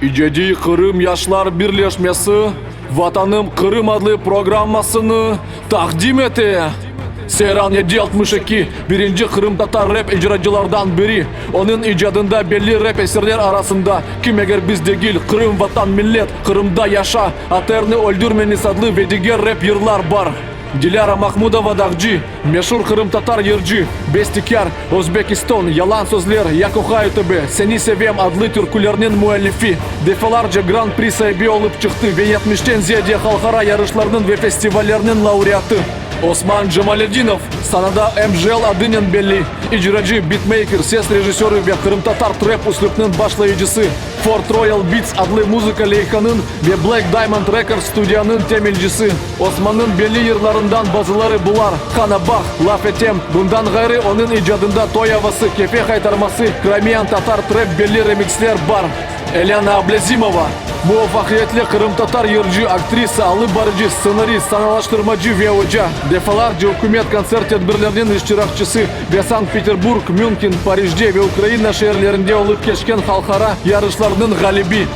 İcedi Kırım Yaşlar Birleşmesi Vatanım Kırım adlı programmasını takdim etti. Seyran 762 birinci Kırım Tatar rap icracılardan biri. Onun icadında belli rap eserler arasında Kim eğer biz değil, Kırım vatan millet, Kırım'da yaşa, Aterni öldürmeniz adlı ve diğer rap yırlar var. Dilara Mahmudova dağcı, meşhur Kırım Tatar yırcı, bestekar, Özbekistan, yalan sözler, ya kohay tebe, seni sevem adlı türkülerinin müellifi. Defalarca Grand Prix sahibi olup çıktı ve 70'ten ziyade halkara yarışlarının ve festivallerinin laureatı. Osman Cemaletdinov, sanada MJL adının belli, icracı, beatmaker, ses rejisörü ve Kırım Tatar trap üslubunun başlayıcısı. Fort Royal Beats adlı müzik leykanın ve Black Diamond Records stüdyanın temelcisi. Osman'ın belli yıllarından bazıları bular. Kanabah, Laf Etem, bundan gayrı onun icadında toy havası, kefe kaytarması, Kramiyan Tatar trap belli remixler var. Elena Ablazimova, muvaffakiyetli Kırım Tatar yırcı, aktrisa, alıbarıcı, senarist, sanalaştırmacı ve hoca. Defalarca hükümet konser tedbirlerinin iştirakçısı ve Sankt Peterburg, München, Paris'te ve Ukrayna şehirlerinde olup geçken halkara yarışlarının galibi.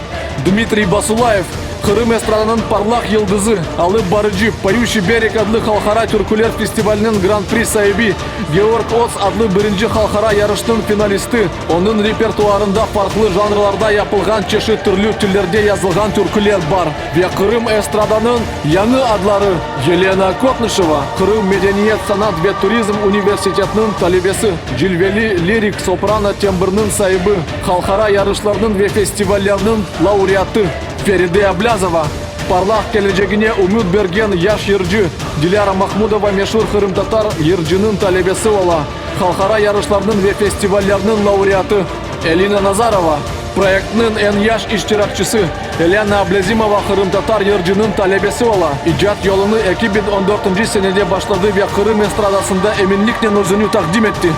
Dmitri Basulayev, Kırım estradanın parlak yıldızı, alıbarıcı, Payushi Berek adlı halkara türküler festivalinin Grand Prix sahibi. Georg Oz adlı birinci halkara yarışının finalisti. Onun repertuarında farklı janrlarda yapılgan çeşit türlü türlerde yazılgan türküler var. Ve Kırım estradanın yeni adları Yelena Kotnышeva, Kırım Medeniyet Sanat ve Turizm Üniversiteti'nin talebesi, cilveli lirik soprano tembrinin sahibi, halkara yarışlarının ve festivallerinin laureatı. Feride Ablazova, parlak geleceğine umut bergen yaş yırcı. Dilara Mahmudova meşhur Kırım Tatar yırcının talebesi ola. Halkara yarışlarının ve festivallerinin laureatı. Elina Nazarova, proyektinin en yaş iştirakçısı. Elena Ablazimova Kırım Tatar yırcının talebesi ola. İcat yolunu 2014 senede başladı ve Kırım estradasında eminlikle özünü takdim etti.